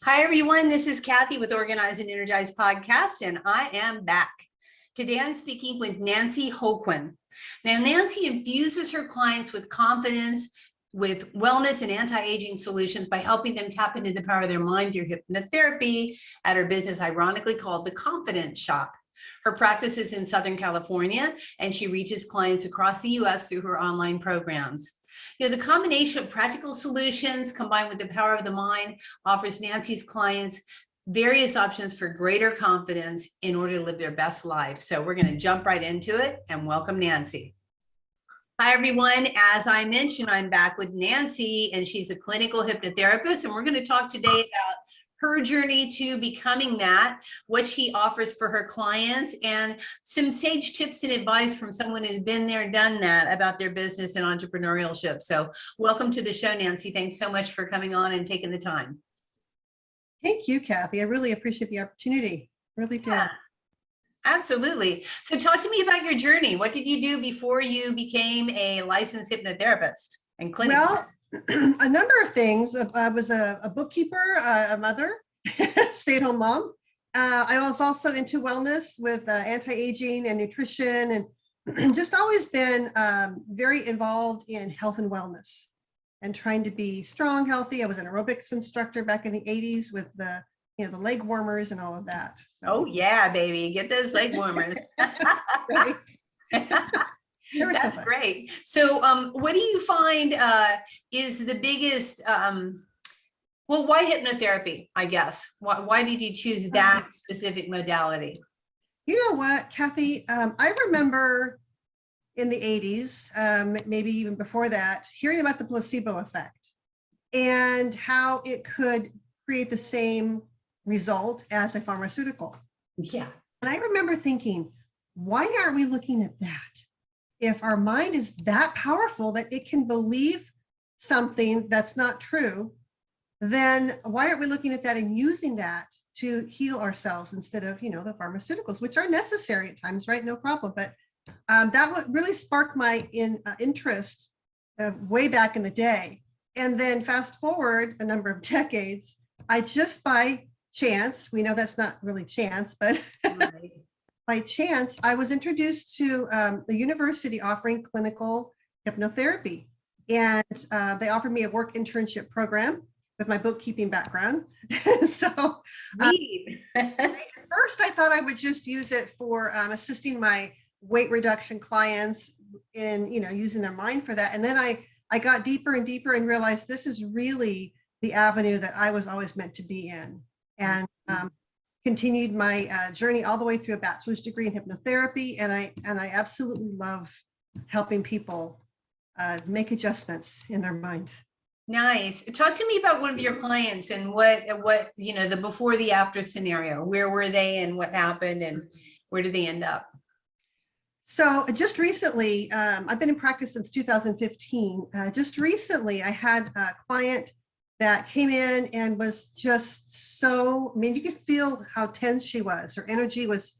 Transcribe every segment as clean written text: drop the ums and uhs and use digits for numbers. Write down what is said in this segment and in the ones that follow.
Hi, everyone. This is Kathi with Organize and Energize podcast, and I am back. Today, I'm speaking with Nancy Holguin. Now, Nancy infuses her clients with confidence, with wellness and anti-aging solutions by helping them tap into the power of their mind through hypnotherapy at her business, ironically called the Confidence Shoppe. Her practice is in Southern California, and she reaches clients across the U.S. through her online programs. The combination of practical solutions combined with the power of the mind offers Nancy's clients various options for greater confidence in order to live their best life. So we're going to jump right into it and welcome Nancy. Hi, everyone. As I mentioned, I'm back with Nancy, and she's a clinical hypnotherapist, and we're going to talk today about her journey to becoming that, what she offers for her clients, and some sage tips and advice from someone who's been there, done that about their business and entrepreneurship. So welcome to the show, Nancy. Thanks so much for coming on and taking the time. Thank you, Kathi. I really appreciate the opportunity. Really do. Yeah, absolutely. So talk to me about your journey. What did you do before you became a licensed hypnotherapist and clinical? Well, a number of things. I was a bookkeeper, a mother, stay-at-home mom. I was also into wellness with anti-aging and nutrition, and just always been very involved in health and wellness and trying to be strong, healthy. I was an aerobics instructor back in the 80s with the leg warmers and all of that. So. Oh yeah, baby, get those leg warmers. Right. That's so great. So what do you find is the biggest, well, why hypnotherapy, I guess? Why did you choose that specific modality? You know what, Kathi, I remember in the 80s, maybe even before that, hearing about the placebo effect and how it could create the same result as a pharmaceutical. Yeah. And I remember thinking, why aren't we looking at that? If our mind is that powerful that it can believe something that's not true, then why aren't we looking at that and using that to heal ourselves instead of, the pharmaceuticals, which are necessary at times, right? No problem. But that really sparked my interest way back in the day. And then fast forward a number of decades, I just by chance, we know that's not really chance, but right. By chance, I was introduced to the university offering clinical hypnotherapy. And they offered me a work internship program with my bookkeeping background. So at first I thought I would just use it for assisting my weight reduction clients in, using their mind for that. And then I got deeper and deeper and realized this is really the avenue that I was always meant to be in. And continued my journey all the way through a bachelor's degree in hypnotherapy. And I absolutely love helping people make adjustments in their mind. Nice. Talk to me about one of your clients and what the before the after scenario. Where were they and what happened and where did they end up? So just recently, I've been in practice since 2015. Just recently, I had a client that came in and was just so, you could feel how tense she was. Her energy was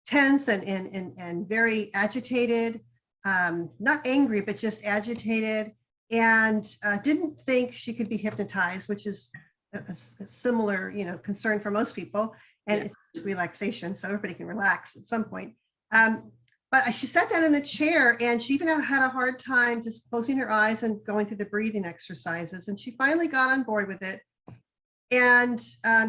tense and very agitated, not angry, but just agitated, and didn't think she could be hypnotized, which is a similar, concern for most people. And yeah. It's relaxation, so everybody can relax at some point. But she sat down in the chair and she even had a hard time just closing her eyes and going through the breathing exercises. And she finally got on board with it. And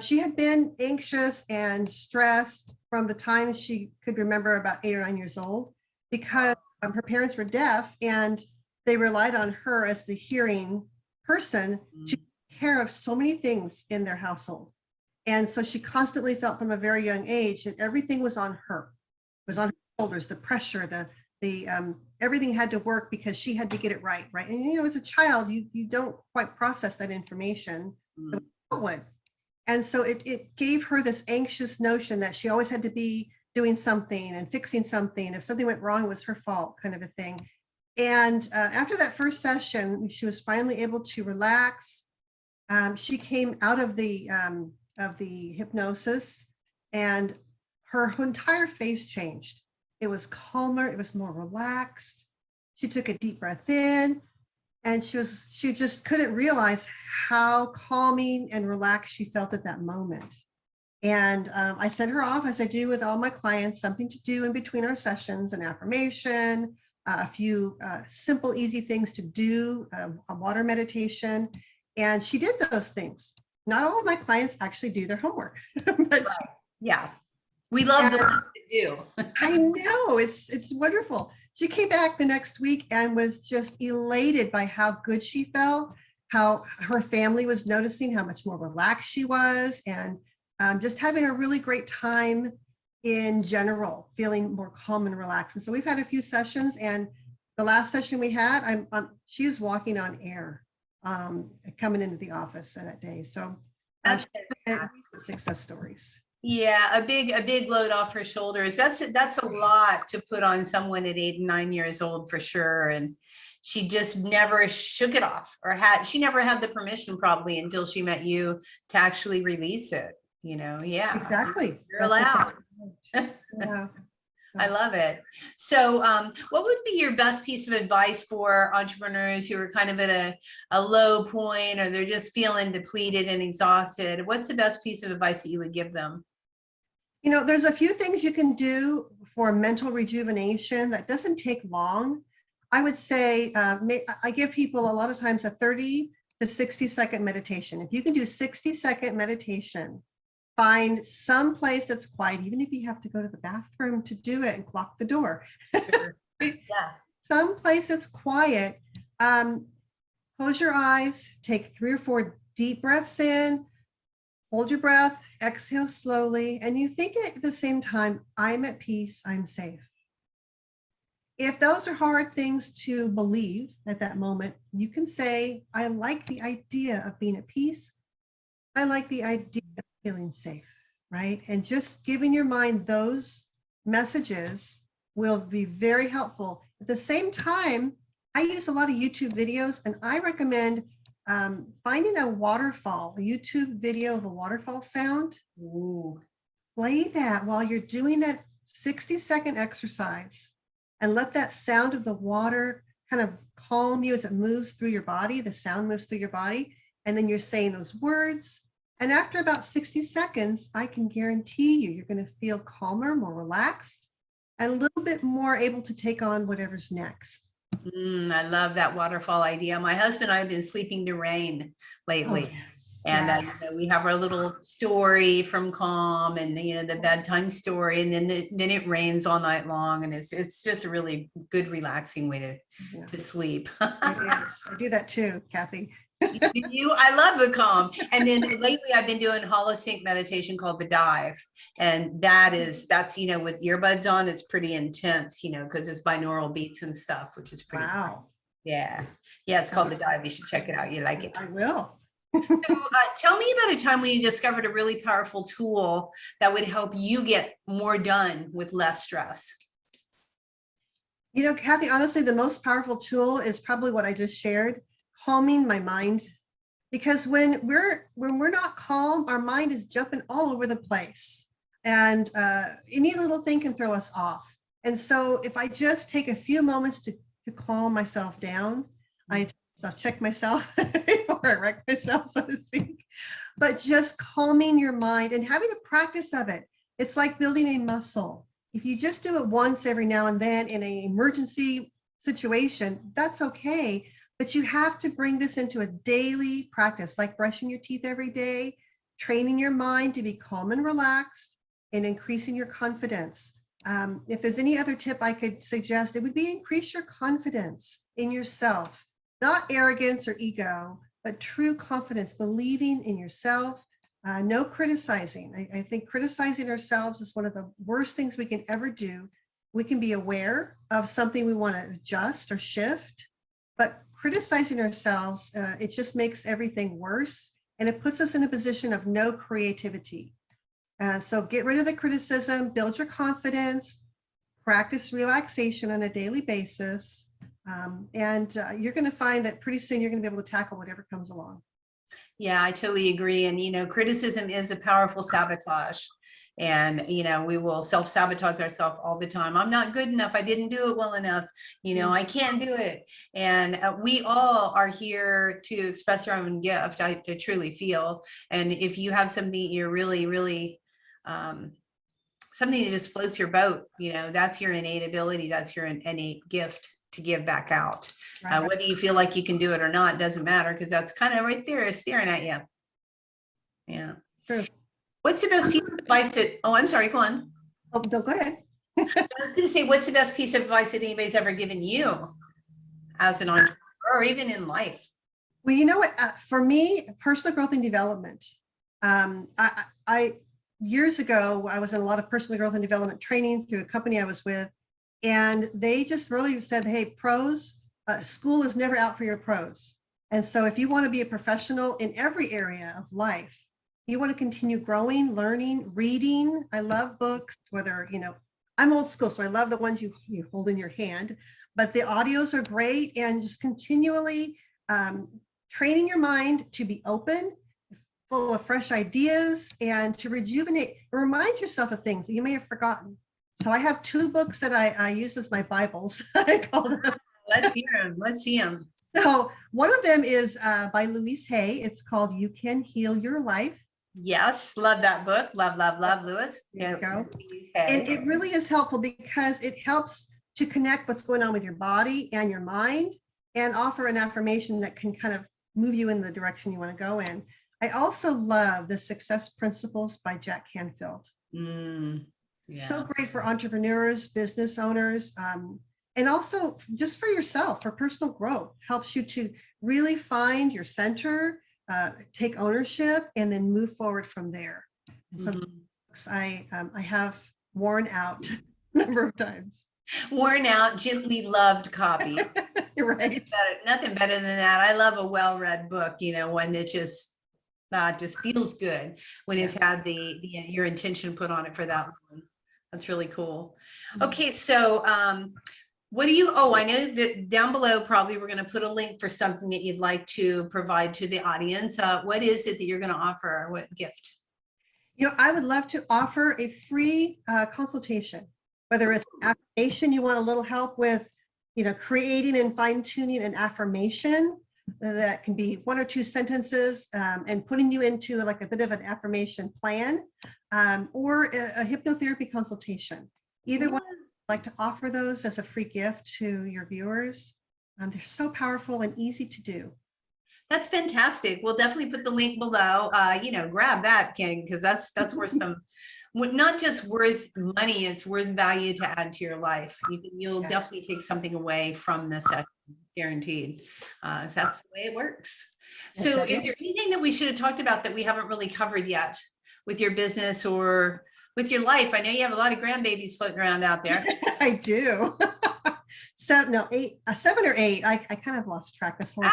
she had been anxious and stressed from the time she could remember, about 8 or 9 years old, because her parents were deaf and they relied on her as the hearing person to take care of so many things in their household. And so she constantly felt from a very young age that everything was on her. It was on her shoulders, the pressure, the everything had to work because she had to get it right. And as a child, you don't quite process that information the way you would. And so it gave her this anxious notion that she always had to be doing something and fixing something. If something went wrong, it was her fault, kind of a thing. And after that first session, she was finally able to relax. She came out of the hypnosis, and her entire face changed. It was calmer, it was more relaxed. She took a deep breath in, And she just couldn't realize how calming and relaxed she felt at that moment. And I sent her off, as I do with all my clients, something to do in between our sessions, an affirmation, a few simple, easy things to do, a water meditation. And she did those things. Not all of my clients actually do their homework. But Yeah. We love the ones that do. I know, it's wonderful. She came back the next week and was just elated by how good she felt, how her family was noticing how much more relaxed she was, and just having a really great time in general, feeling more calm and relaxed. And so we've had a few sessions, and the last session we had, she's walking on air coming into the office that day. So That's success stories. Yeah, a big load off her shoulders. That's a lot to put on someone at 8 and 9 years old for sure. And she just never shook it off, or she never had the permission probably until she met you to actually release it. Yeah. Exactly. You're allowed. Exactly. Yeah. I love it. So what would be your best piece of advice for entrepreneurs who are kind of at a low point, or they're just feeling depleted and exhausted? What's the best piece of advice that you would give them? There's a few things you can do for mental rejuvenation that doesn't take long. I would say I give people a lot of times a 30 to 60-second meditation. If you can do 60-second meditation, find some place that's quiet, even if you have to go to the bathroom to do it and lock the door. Sure. Yeah. Some place that's quiet. Close your eyes, take 3 or 4 deep breaths in, hold your breath, exhale slowly, and you think at the same time, I'm at peace, I'm safe. If those are hard things to believe at that moment, you can say, I like the idea of being at peace. I like the idea of feeling safe, right? And just giving your mind those messages will be very helpful. At the same time, I use a lot of YouTube videos, and I recommend finding a waterfall, a YouTube video of a waterfall sound. Ooh. Play that while you're doing that 60-second exercise, and let that sound of the water kind of calm you as it moves through your body. The sound moves through your body, and then you're saying those words. And after about 60 seconds, I can guarantee you're going to feel calmer, more relaxed, and a little bit more able to take on whatever's next. I love that waterfall idea. My husband and I have been sleeping to rain lately. Oh, yes, And yes. we have our little story from Calm, and the bedtime story, and then it rains all night long, and it's just a really good relaxing way to sleep. It is. I do that too, Kathi. I love the Calm. And then lately I've been doing holosync meditation called the Dive, and that's with earbuds on. It's pretty intense, because it's binaural beats and stuff, which is pretty Wow. fun. Yeah, it's called the Dive. You should check it out. You like it. I will. So, tell me about a time when you discovered a really powerful tool that would help you get more done with less stress. Kathi, honestly, the most powerful tool is probably what I just shared, calming my mind. Because when we're not calm, our mind is jumping all over the place, and any little thing can throw us off. And so if I just take a few moments to calm myself down, I'll check myself before I wreck myself, so to speak. But just calming your mind and having a practice of it. It's like building a muscle. If you just do it once every now and then in an emergency situation, that's okay. But you have to bring this into a daily practice, like brushing your teeth every day, training your mind to be calm and relaxed, and increasing your confidence. If there's any other tip I could suggest, it would be increase your confidence in yourself. Not arrogance or ego, but true confidence, believing in yourself, no criticizing. I think criticizing ourselves is one of the worst things we can ever do. We can be aware of something we want to adjust or shift, but criticizing ourselves, it just makes everything worse, and it puts us in a position of no creativity. So get rid of the criticism, build your confidence, practice relaxation on a daily basis. And you're going to find that pretty soon you're going to be able to tackle whatever comes along. Yeah, I totally agree. And, criticism is a powerful sabotage. And, we will self-sabotage ourselves all the time. I'm not good enough. I didn't do it well enough. I can't do it. And we all are here to express our own gift. I truly feel. And if you have something you're really, really, something that just floats your boat, that's your innate ability. That's your innate gift to give back out. Right. Whether you feel like you can do it or not, doesn't matter, because that's kind of right there staring at you. Yeah. True. What's the best piece of advice that, oh, I'm sorry, go on. Oh, no, go ahead. I was going to say, what's the best piece of advice that anybody's ever given you as an entrepreneur or even in life? Well, you know what, for me, personal growth and development. I years ago, I was in a lot of personal growth and development training through a company I was with, and they just really said, hey, pros, school is never out for your pros. And so if you want to be a professional in every area of life, you want to continue growing, learning, reading. I love books, whether, I'm old school, so I love the ones you hold in your hand, but the audios are great, and just continually training your mind to be open, full of fresh ideas, and to rejuvenate, remind yourself of things that you may have forgotten. So I have 2 books that I use as my Bibles. I call them. Let's hear them. Let's see them. So one of them is by Louise Hay. It's called You Can Heal Your Life. Yes, love that book. Love, love, love, Louis. There you go. And it really is helpful because it helps to connect what's going on with your body and your mind, and offer an affirmation that can kind of move you in the direction you want to go in. I also love The Success Principles by Jack Canfield. Yeah. So great for entrepreneurs, business owners, and also just for yourself, for personal growth. Helps you to really find your center, take ownership, and then move forward from there. And so I have worn out a number of times. Worn out, gently loved copies. You're right. Nothing better than that. I love a well-read book, one that just feels good when it's had your intention put on it for that one. That's really cool. Okay, so what do you, I know that down below probably we're going to put a link for something that you'd like to provide to the audience. What is it that you're going to offer? What gift? I would love to offer a free consultation, whether it's an affirmation you want a little help with, creating and fine-tuning an affirmation that can be 1 or 2 sentences, and putting you into like a bit of an affirmation plan, or a hypnotherapy consultation. Either one, I'd like to offer those as a free gift to your viewers. They're so powerful and easy to do. That's fantastic. We'll definitely put the link below. Grab that, King, because that's worth some, not just worth money, it's worth value to add to your life. You'll definitely take something away from this session, guaranteed. So that's the way it works. So is there anything that we should have talked about that we haven't really covered yet with your business or with your life? I know you have a lot of grandbabies floating around out there. I do. 7 or 8. I kind of lost track this whole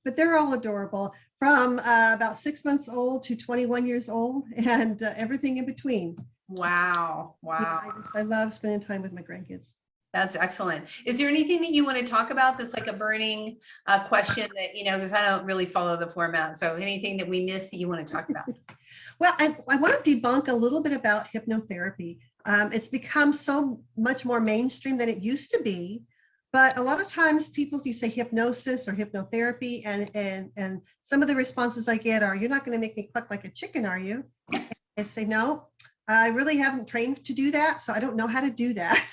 but they're all adorable, from about 6 months old to 21 years old, and everything in between. Wow. Yeah, I love spending time with my grandkids. That's excellent. Is there anything that you want to talk about that's like a burning question that, because I don't really follow the format. So anything that we missed that you want to talk about? Well, I want to debunk a little bit about hypnotherapy. It's become so much more mainstream than it used to be. But a lot of times people, you say hypnosis or hypnotherapy, and some of the responses I get are, you're not going to make me cluck like a chicken, are you? I say, no, I really haven't trained to do that, so I don't know how to do that.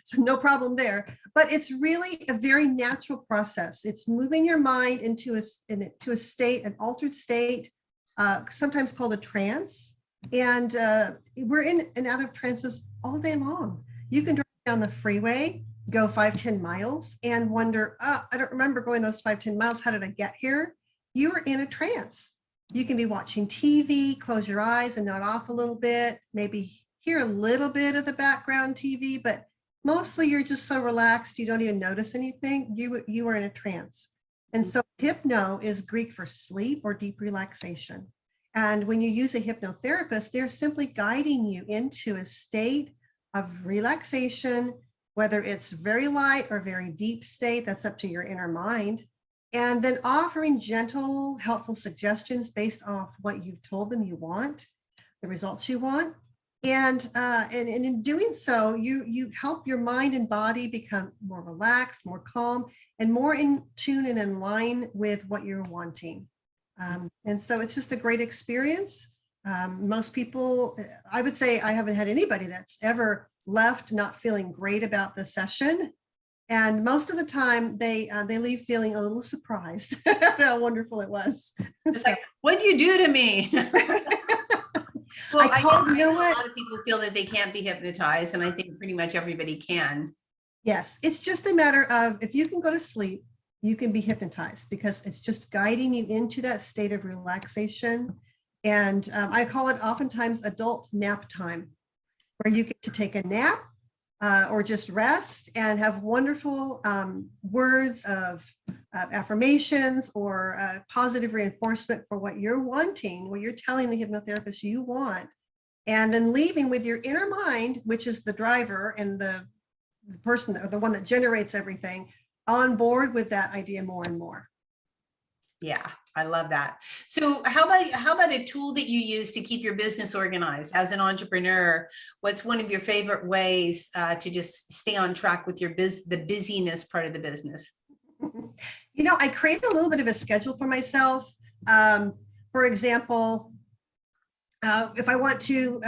So no problem there. But it's really a very natural process. It's moving your mind into a state, an altered state, sometimes called a trance. And we're in and out of trances all day long. You can drive down the freeway, go 5-10 miles, and wonder, I don't remember going those 5-10 miles. How did I get here? You are in a trance. You can be watching TV, close your eyes and nod off a little bit, maybe hear a little bit of the background TV, but mostly you're just so relaxed you don't even notice anything. You are in a trance. And so hypno is Greek for sleep or deep relaxation. And when you use a hypnotherapist, they're simply guiding you into a state of relaxation, whether it's very light or very deep state, that's up to your inner mind. and then offering gentle, helpful suggestions based off what you've told them you want, the results you want. And in doing so, you help your mind and body become more relaxed, more calm, and more in tune and in line with what you're wanting. And so it's just a great experience. Most people, I would say I haven't had anybody that's ever left not feeling great about the session. And most of the time they leave feeling a little surprised how wonderful it was. It's like, what do you do to me? Well, I know a lot of people feel that they can't be hypnotized, and I think pretty much everybody can. Yes, it's just a matter of if you can go to sleep, you can be hypnotized, because it's just guiding you into that state of relaxation. And I call it oftentimes adult nap time, where you get to take a nap or just rest and have wonderful words of affirmations or positive reinforcement for what you're wanting, what you're telling the hypnotherapist you want, and then leaving with your inner mind, which is the driver and the person or the one that generates everything, on board with that idea more and more. Yeah, I love that. So how about a tool that you use to keep your business organized as an entrepreneur? What's one of your favorite ways to just stay on track with your the busyness part of the business? You know, I create a little bit of a schedule for myself. For example, if I want to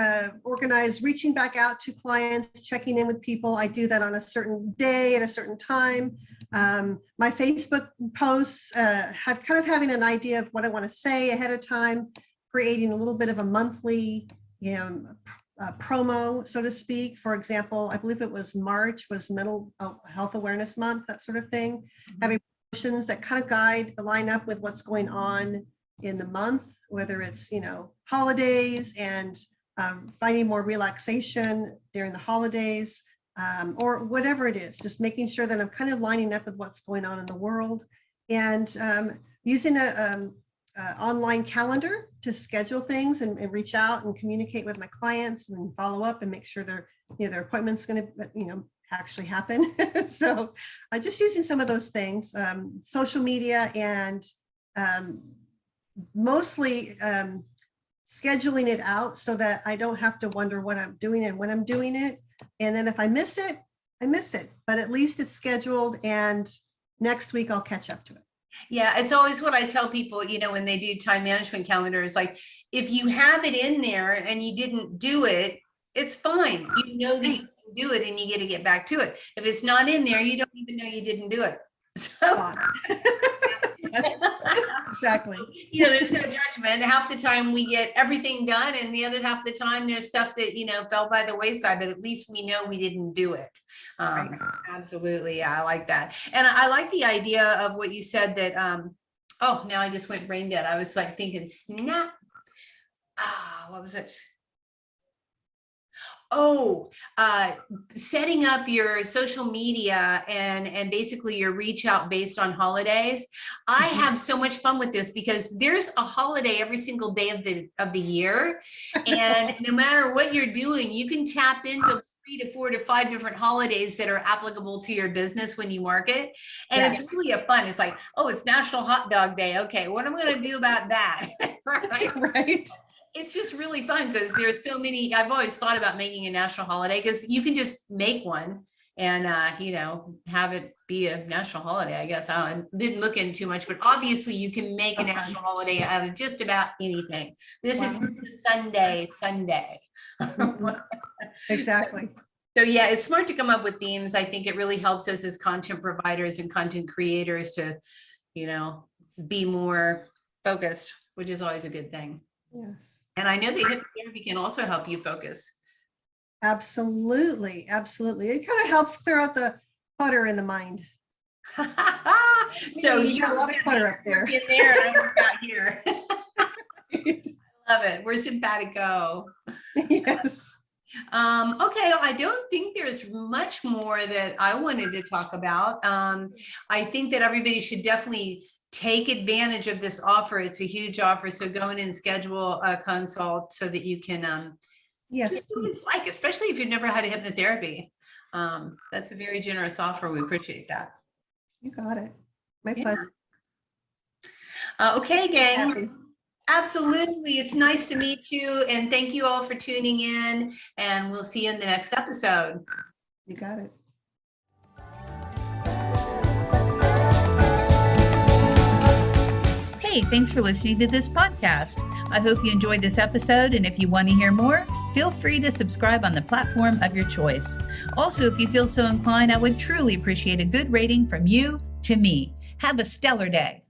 organize reaching back out to clients, checking in with people, I do that on a certain day at a certain time. My Facebook posts have kind of having an idea of what I want to say ahead of time, creating a little bit of a monthly promo, so to speak. For example, I believe it was March was Mental Health Awareness Month, that sort of thing. Mm-hmm. Having promotions that kind of line up with what's going on in the month, whether it's, you know, holidays and finding more relaxation during the holidays, or whatever it is, just making sure that I'm kind of lining up with what's going on in the world, and using a online calendar to schedule things and reach out and communicate with my clients and follow up and make sure their appointment's going to, actually happen. So just using some of those things, social media, and mostly scheduling it out so that I don't have to wonder what I'm doing and when I'm doing it. And then if I miss it, I miss it, but at least it's scheduled, and next week I'll catch up to it. Yeah, it's always what I tell people, when they do time management calendars, like if you have it in there and you didn't do it, it's fine. You know that you can do it and you get to get back to it. If it's not in there, you don't even know you didn't do it. So exactly. There's no judgment. Half the time we get everything done, and the other half the time there's stuff that, fell by the wayside, but at least we know we didn't do it. Right. Absolutely. Yeah, I like that. And I like the idea of what you said that, oh, now I just went brain dead. I was like thinking, snap. What was it? Oh, setting up your social media and basically your reach out based on holidays. I have so much fun with this because there's a holiday every single day of the year. And no matter what you're doing, you can tap into 3 to 4 to 5 different holidays that are applicable to your business when you market. And yes, it's really fun. It's like, oh, it's National Hot Dog Day. Okay, what am I going to do about that? Right. Right. It's just really fun because there's so many. I've always thought about making a national holiday because you can just make one and have it be a national holiday. I guess I didn't look into too much, but obviously you can make a national holiday out of just about anything. This is Sunday. Exactly. So yeah, it's smart to come up with themes. I think it really helps us as content providers and content creators to, be more focused, which is always a good thing. Yes. And I know that hypnotherapy can also help you focus. Absolutely. Absolutely. It kind of helps clear out the clutter in the mind. So you got a lot of clutter up there. In there, and I'm out here. I love it. We're simpatico. Yes. Okay, I don't think there's much more that I wanted to talk about. I think that everybody should definitely take advantage of this offer. It's a huge offer. So go in and schedule a consult so that you can yes, see what it's like, especially if you've never had a hypnotherapy. That's a very generous offer. We appreciate that. You got it. My pleasure. Okay, gang. Kathy, Absolutely. It's nice to meet you. And thank you all for tuning in. And we'll see you in the next episode. you got it. Hey, thanks for listening to this podcast. I hope you enjoyed this episode, and if you want to hear more, feel free to subscribe on the platform of your choice. Also, if you feel so inclined, I would truly appreciate a good rating from you to me. Have a stellar day.